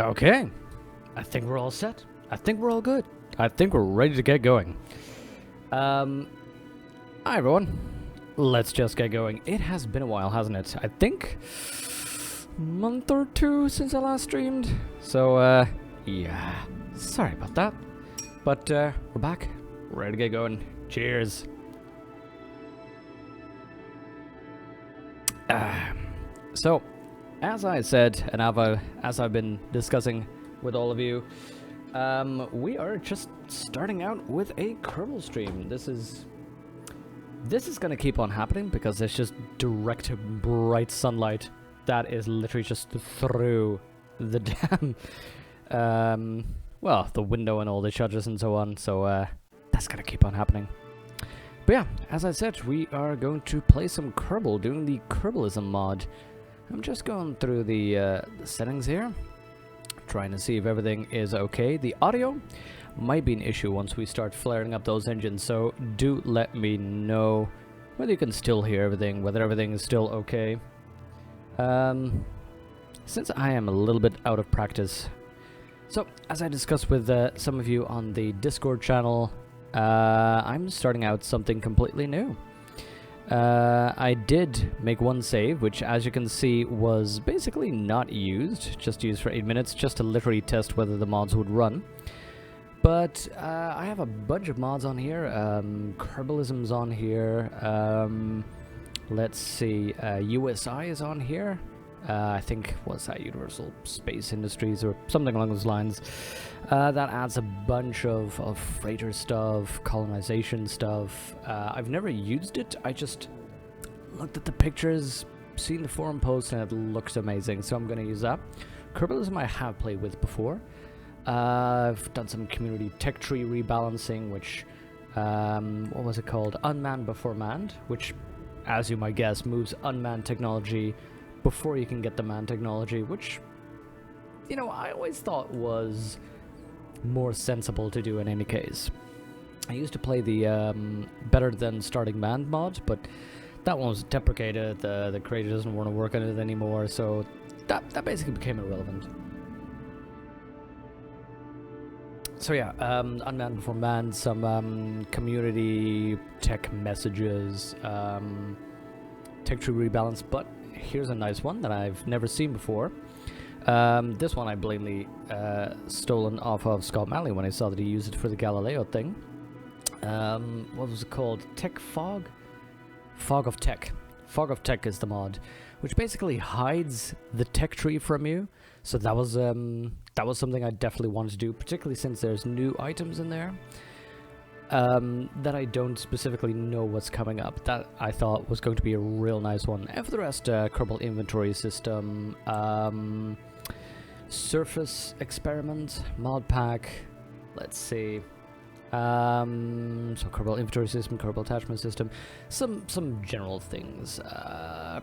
Okay, I think we're all set. I think we're all good. I think we're ready to get going. Hi everyone. Let's just get going. It has been a while, hasn't it? I think a month or two since I last streamed. So, yeah. Sorry about that. But, we're back. Ready to get going. Cheers. So, as I said, and as I've been discussing with all of you, we are just starting out with a Kerbal stream. This is gonna keep on happening because there's just direct bright sunlight that is literally just through the damn, well, the window and all the shutters and so on. So that's gonna keep on happening. But yeah, as I said, we are going to play some Kerbal, doing the Kerbalism mod. I'm just going through the settings here, trying to see if everything is okay. The audio might be an issue once we start flaring up those engines, so do let me know whether you can still hear everything, whether everything is still okay. Since I am a little bit out of practice, so as I discussed with some of you on the Discord channel, I'm starting out something completely new. I did make one save, which as you can see was basically not used, just used for 8 minutes, just to literally test whether the mods would run. But I have a bunch of mods on here. Kerbalism's on here. Let's see, USI is on here. I think, what's that, Universal Space Industries or something along those lines. That adds a bunch of freighter stuff, colonization stuff. I've never used it, I just looked at the pictures, seen the forum posts, and it looks amazing, so I'm going to use that. Kerbalism I have played with before. I've done some community tech tree rebalancing, which, what was it called? Unmanned before manned, which, as you might guess, moves unmanned technology before you can get the manned technology, which, you know, I always thought was more sensible to do in any case. I used to play the better than starting manned mod, but that one was deprecated, the creator doesn't want to work on it anymore, so that basically became irrelevant. So yeah, unmanned before manned, some community tech messages, tech tree rebalance, but here's a nice one that I've never seen before. This one I blatantly stolen off of Scott Malley when I saw that he used it for the Galileo thing. What was it called? Tech Fog? Fog of Tech. Fog of Tech is the mod, which basically hides the tech tree from you. So that was something I definitely wanted to do, particularly since there's new items in there that I don't specifically know what's coming up. That I thought was going to be a real nice one. And for the rest, Kerbal inventory system, surface experiment, mod pack. Let's see. So Kerbal inventory system, Kerbal attachment system, some general things.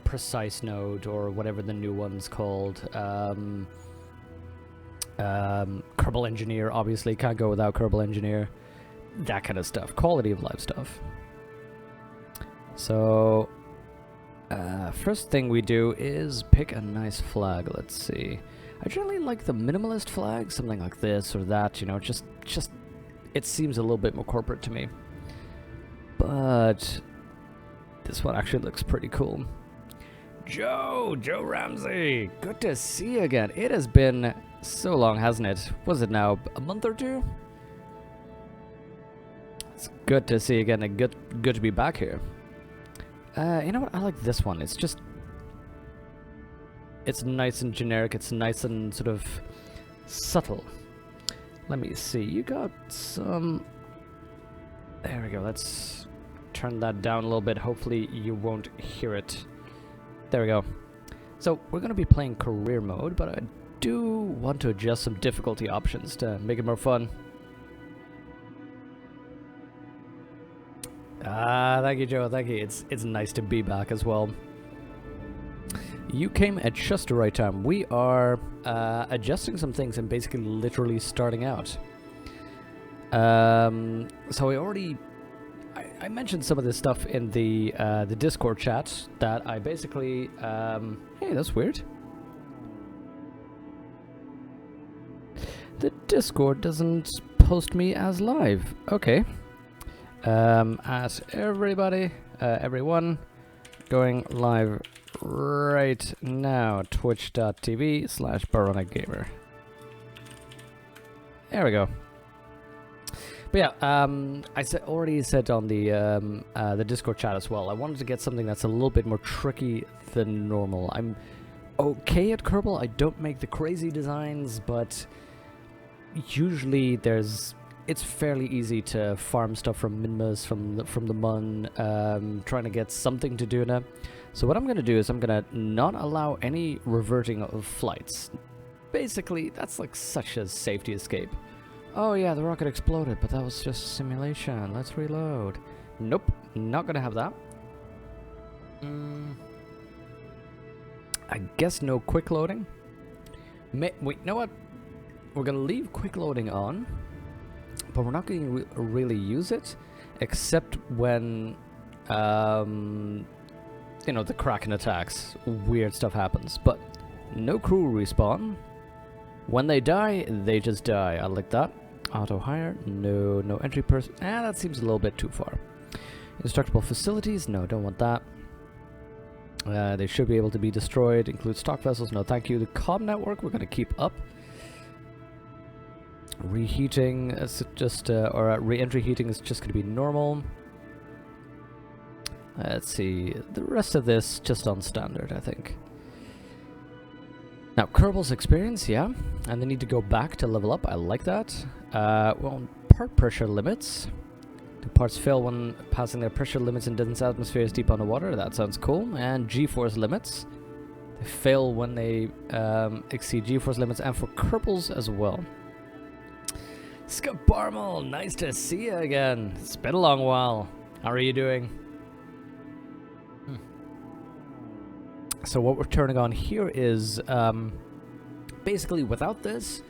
Precise node or whatever the new one's called. Kerbal engineer, obviously can't go without Kerbal engineer. That kind of stuff, quality of life stuff. So, first thing we do is pick a nice flag. Let's see. I generally like the minimalist flag, something like this or that. You know, just it seems a little bit more corporate to me. But this one actually looks pretty cool. Joe Ramsey, good to see you again. It has been so long, hasn't it? Was it now a month or two? It's good to see you again, and good to be back here. You know what? I like this one. It's nice and generic. It's nice and sort of subtle. Let me see. You got some. There we go. Let's turn that down a little bit. Hopefully you won't hear it. There we go. So we're going to be playing career mode, but I do want to adjust some difficulty options to make it more fun. Thank you, Joe. Thank you. It's nice to be back as well. You came at just the right time. We are adjusting some things and basically literally starting out. So I mentioned some of this stuff in the Discord chat that I basically hey, that's weird. The Discord doesn't post me as live. Okay. As everybody, everyone, going live right now. Twitch.tv/Byronic Gamer. There we go. But yeah, I already said on the Discord chat as well, I wanted to get something that's a little bit more tricky than normal. I'm okay at Kerbal. I don't make the crazy designs, but usually it's fairly easy to farm stuff from Minmas, from the Mun, trying to get something to do now. So what I'm going to do is I'm going to not allow any reverting of flights. Basically, that's like such a safety escape. Oh yeah, the rocket exploded, but that was just simulation. Let's reload. Nope, not gonna have that. I guess no quick loading. Wait, you know what? We're gonna leave quick loading on, but we're not going to really use it, except when, you know, the Kraken attacks. Weird stuff happens, but no crew respawn. When they die, they just die. I like that. Auto hire, no entry person. That seems a little bit too far. Indestructible facilities, no, don't want that. They should be able to be destroyed. Include stock vessels, no thank you. The comm network, we're going to keep up. Reheating, is just, or re-entry heating is just going to be normal. Let's see, the rest of this just on standard, I think. Now, Kerbal's experience, yeah, and they need to go back to level up. I like that. Well, part pressure limits. Do parts fail when passing their pressure limits in dense atmospheres deep underwater? That sounds cool. And G-force limits. They fail when they exceed G-force limits, and for Kerbals as well. Skabarmal, nice to see you again. It's been a long while. How are you doing? So what we're turning on here is, basically without this,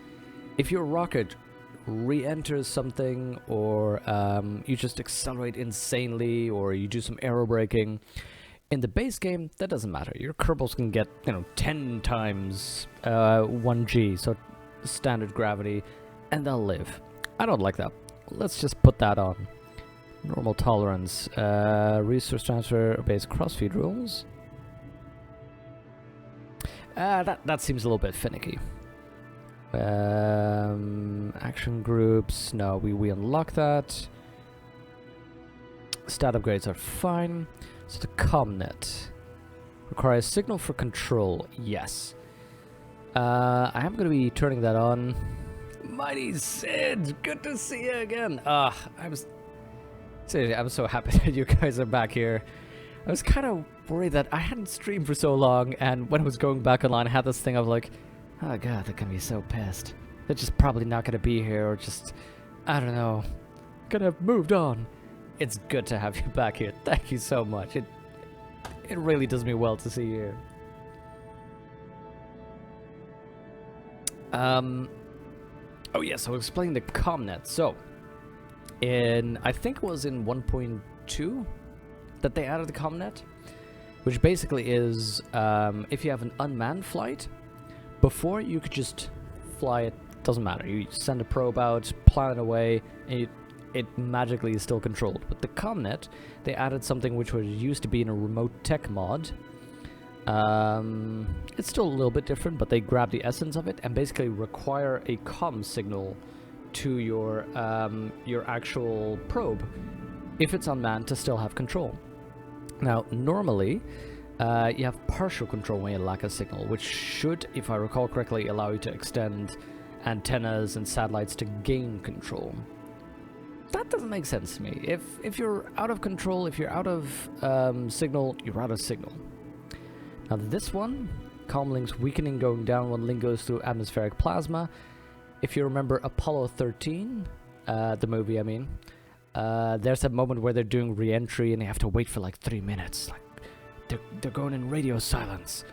if your rocket re-enters something, or you just accelerate insanely, or you do some aero braking, in the base game, that doesn't matter. Your Kerbals can get, you know, 10 times 1G, so standard gravity, and they'll live. I don't like that. Let's just put that on. Normal tolerance, resource transfer, obeys crossfeed rules. That seems a little bit finicky. Action groups, no, we unlock that. Stat upgrades are fine. So the comnet requires signal for control. Yes. I am going to be turning that on. Mighty Sid, good to see you again. I'm so happy that you guys are back here. I was kind of worried that I hadn't streamed for so long, and when I was going back online, I had this thing of like, oh god, they're gonna be so pissed. They're just probably not gonna be here, or just, I don't know, gonna have moved on. It's good to have you back here. Thank you so much. It really does me well to see you here. Oh yes, I'll explain the comnet. So, I think it was in 1.2 that they added the comnet, which basically is, if you have an unmanned flight, before you could just fly it, doesn't matter, you send a probe out, plan it away, and it magically is still controlled. But the comnet, they added something which was used to be in a remote tech mod. It's still a little bit different, but they grab the essence of it and basically require a comm signal to your actual probe, if it's unmanned, to still have control. Now, normally, you have partial control when you lack a signal, which should, if I recall correctly, allow you to extend antennas and satellites to gain control. That doesn't make sense to me. If you're out of control, if you're out of signal, you're out of signal. Now this one, comm links weakening going down when link goes through atmospheric plasma. If you remember Apollo 13, the movie I mean, there's a moment where they're doing re-entry and they have to wait for like 3 minutes. Like they're going in radio silence.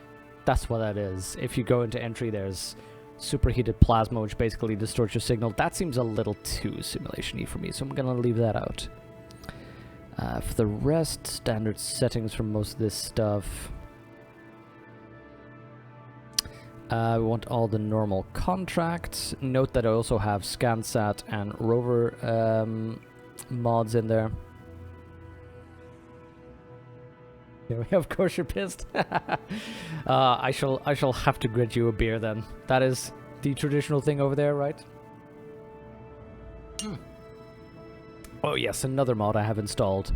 That's what that is. If you go into entry, there's superheated plasma, which basically distorts your signal. That seems a little too simulation-y for me, so I'm gonna leave that out. For the rest, standard settings for most of this stuff. We want all the normal contracts. Note that I also have ScanSat and rover mods in there. Yeah, of course you're pissed. I shall have to grit you a beer then. That is the traditional thing over there, right? Oh yes, another mod I have installed.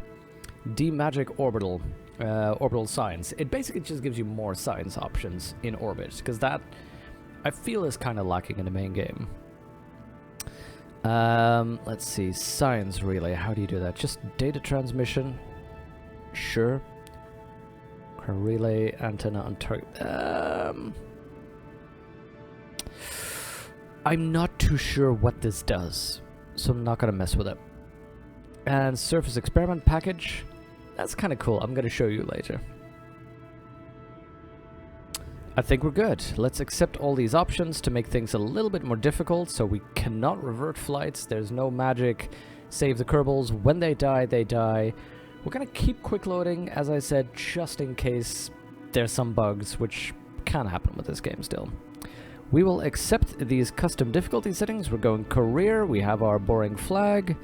D-Magic Orbital. Orbital Science. It basically just gives you more science options in orbit, because that, I feel, is kind of lacking in the main game. Let's see. Science relay. How do you do that? Just data transmission? Sure. Relay antenna on target. I'm not too sure what this does, so I'm not gonna mess with it. And surface experiment package. That's kind of cool. I'm gonna show you later. I think we're good. Let's accept all these options to make things a little bit more difficult, so we cannot revert flights. There's no magic. Save the Kerbals. When they die, they die. We're gonna keep quick loading, as I said, just in case there's some bugs, which can happen with this game still. We will accept these custom difficulty settings. We're going career. We have our boring flag.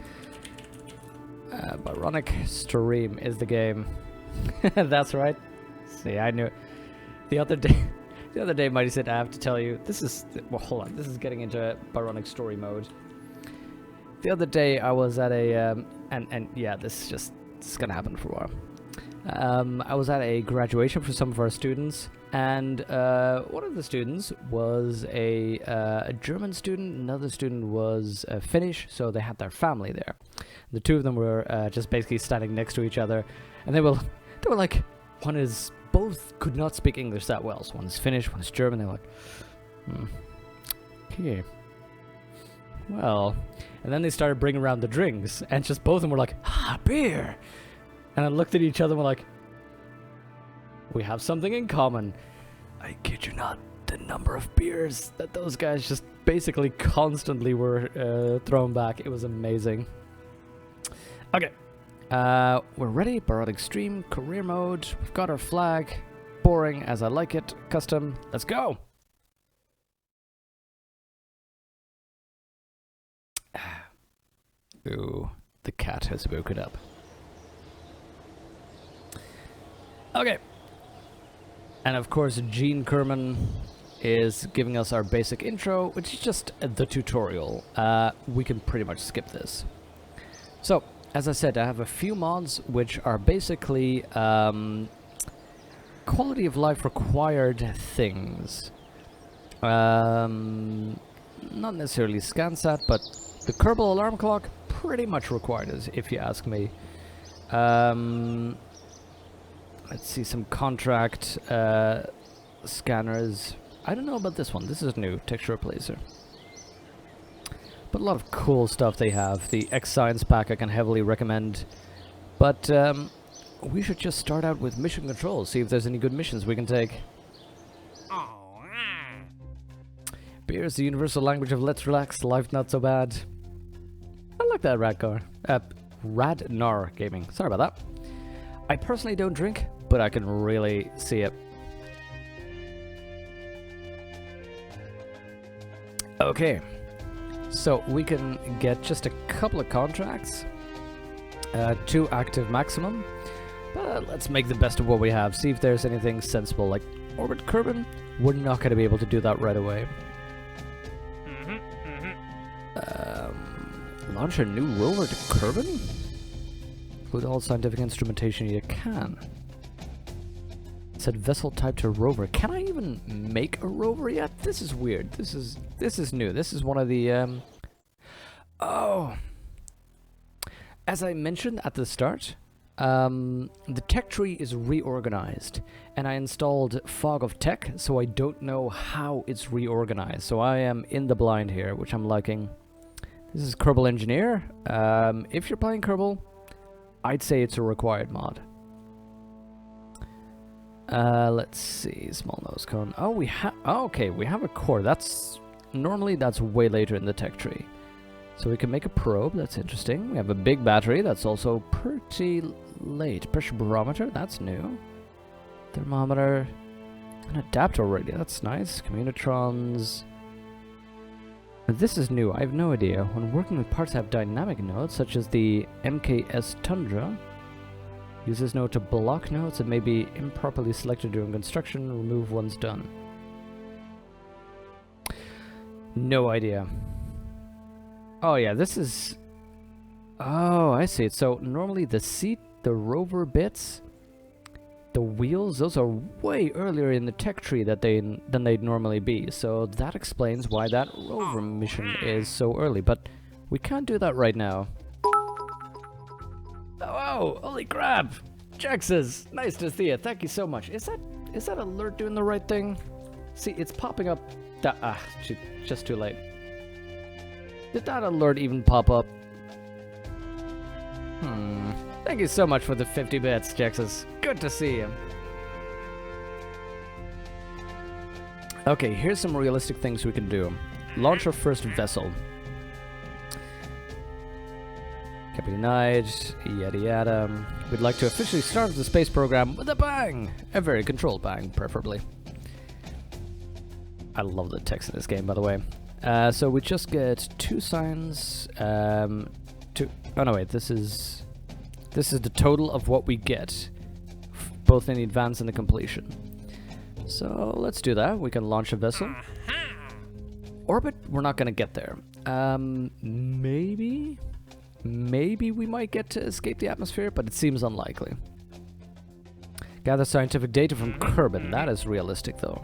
Byronic stream is the game. That's right. See, I knew it. The other day, Mighty said, I have to tell you, this is, well, hold on, this is getting into Byronic story mode. The other day, I was at a, and yeah, this is gonna happen for a while. I was at a graduation for some of our students, and one of the students was a German student, another student was Finnish, so they had their family there. The two of them were just basically standing next to each other, and they were like, both could not speak English that well. So one is Finnish, one is German. They're like, okay, well, and then they started bringing around the drinks, and just both of them were like, beer. And I looked at each other and were like, we have something in common. I kid you not, the number of beers that those guys just basically constantly were thrown back. It was amazing. Okay, we're ready. Byronic stream, career mode. We've got our flag. Boring as I like it. Custom. Let's go. Ooh, the cat has woken up. Okay. And of course, Gene Kerman is giving us our basic intro, which is just the tutorial. We can pretty much skip this. So, as I said, I have a few mods which are basically quality of life required things. Not necessarily ScanSat, but the Kerbal alarm clock pretty much required, if you ask me. Let's see, some contract scanners. I don't know about this one. This is new, texture replacer. But a lot of cool stuff they have. The X-Science pack I can heavily recommend. But we should just start out with mission control, see if there's any good missions we can take. Beer is the universal language of let's relax, life not so bad. I like that Radnar Gaming. Sorry about that. I personally don't drink, but I can really see it. Okay. So we can get just a couple of contracts, 2 active maximum, but let's make the best of what we have, see if there's anything sensible, like Orbit Kerbin. We're not going to be able to do that right away. Launch a new rover to Kerbin? With all scientific instrumentation you can. Said vessel type to rover. Can I even make a rover yet? This is weird. This is new. This is one of the oh, as I mentioned at the start, the tech tree is reorganized, and I installed Fog of Tech, so I don't know how it's reorganized. So I am in the blind here, which I'm liking. This is Kerbal Engineer. If you're playing Kerbal, I'd say it's a required mod. Let's see, small nose cone. Oh, we have. Oh, okay, we have a core. Normally that's way later in the tech tree. So we can make a probe. That's interesting. We have a big battery. That's also pretty late. Pressure barometer. That's new. Thermometer. An adapter already, that's nice. Communitrons. This is new, I have no idea. When working with parts that have dynamic nodes, such as the MKS Tundra, use this node to block nodes that may be improperly selected during construction, remove once done. No idea. Oh yeah, this is... Oh, I see it. So normally the seat, the rover bits, the wheels, those are way earlier in the tech tree than they'd normally be. So that explains why that rover mission is so early. But we can't do that right now. Oh, holy crap! Jaxes, nice to see you. Thank you so much. Is that alert doing the right thing? See, it's popping up. Just too late. Did that alert even pop up? Thank you so much for the 50 bits, Jaxes. Good to see you. Okay, here's some realistic things we can do. Launch our first vessel. Captain Knight, yada yada. We'd like to officially start the space program with a bang! A very controlled bang, preferably. I love the text in this game, by the way. So we just get 2 signs. Oh no, wait, this is the total of what we get, both in the advance and the completion. So let's do that. We can launch a vessel. Orbit, we're not gonna get there. Maybe we might get to escape the atmosphere, but it seems unlikely. Gather scientific data from Kerbin. That is realistic, though.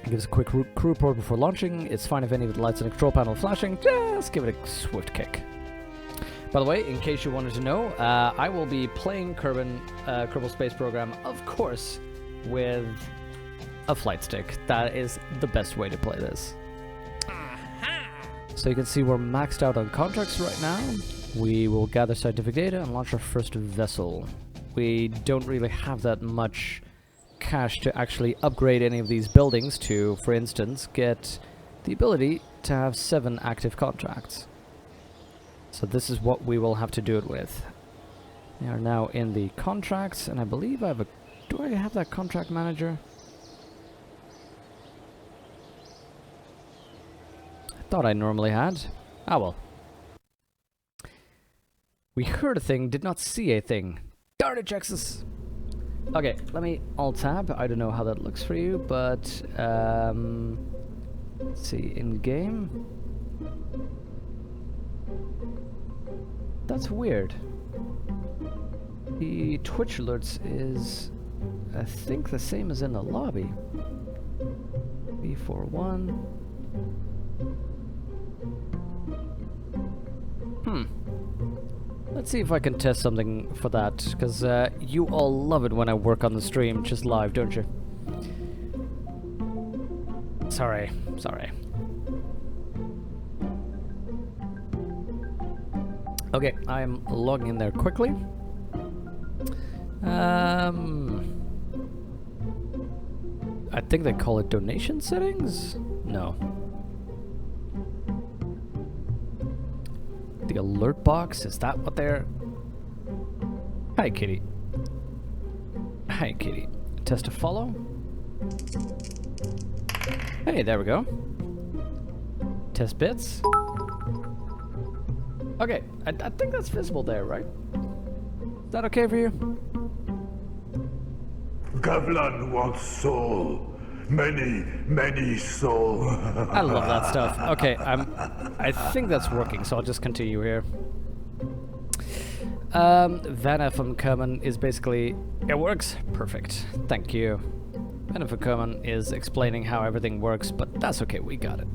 Give us a quick crew report before launching. It's fine if any of the lights on the control panel are flashing. Just give it a swift kick. By the way, in case you wanted to know, I will be playing Kerbal Space Program, of course, with a flight stick. That is the best way to play this. So you can see we're maxed out on contracts right now. We will gather scientific data and launch our first vessel. We don't really have that much cash to actually upgrade any of these buildings to, for instance, get the ability to have 7 active contracts. So this is what we will have to do it with. We are now in the contracts, and I believe I have a... Do I have that contract manager? I thought I normally had. Ah well. We heard a thing, did not see a thing. Darn it, Jaxus! Okay, let me alt-tab. I don't know how that looks for you, but let's see, in-game. That's weird. The Twitch alerts is, I think, the same as in the lobby. B41. Let's see if I can test something for that, because you all love it when I work on the stream just live, don't you? Sorry. Okay, I'm logging in there quickly. I think they call it donation settings? No. The alert box, is that what they're... Hi, kitty. Hi, kitty. Test to follow. Hey, there we go. Test bits. Okay, I think that's visible there, right? Is that okay for you? Gavlan wants soul. Many soul. I love that stuff. Okay, I think that's working, so I'll just continue here. Vanna from Kerman is basically... It works? Perfect. Thank you. Vanna from Kerman is explaining how everything works, but that's okay, we got it.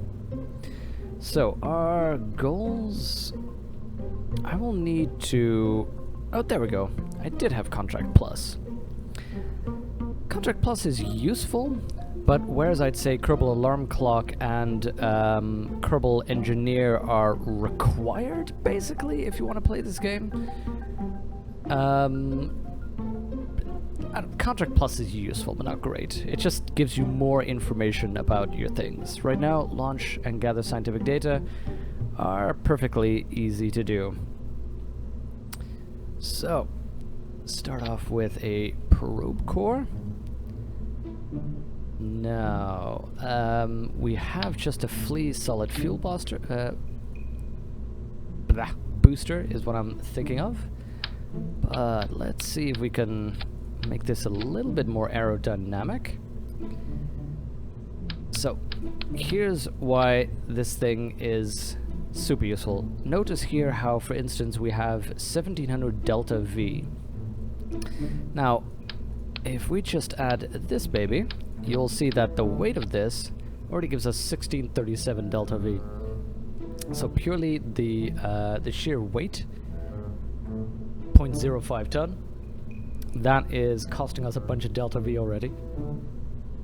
So, our goals... I will need to... Oh, there we go. I did have Contract Plus. Contract Plus is useful, but whereas I'd say Kerbal Alarm Clock and Kerbal Engineer are required, basically, if you want to play this game. Contract Plus is useful, but not great. It just gives you more information about your things. Right now, launch and gather scientific data are perfectly easy to do. So, start off with a probe core. No, we have just a flea solid fuel booster. Booster is what I'm thinking of. But let's see if we can make this a little bit more aerodynamic. So here's why this thing is super useful. Notice here how, for instance, we have 1700 delta V. Now, if we just add this baby, you'll see that the weight of this already gives us 1637 delta V. So purely the sheer weight, 0.05 ton, that is costing us a bunch of delta V already.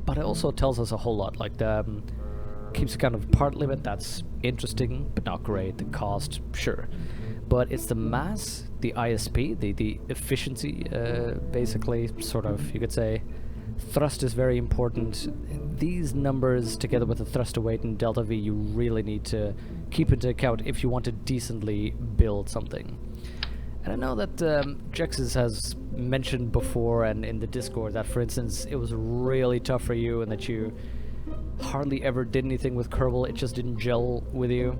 But it also tells us a whole lot, like the keeps account of part limit. That's interesting, but not great. The cost, sure. But it's the mass, the ISP, the efficiency, basically, sort of, you could say. Thrust is very important. These numbers, together with the thrust to weight and delta V, you really need to keep into account if you want to decently build something. And I know that Jexes has mentioned before and in the Discord that, for instance, it was really tough for you and that you hardly ever did anything with Kerbal. It just didn't gel with you.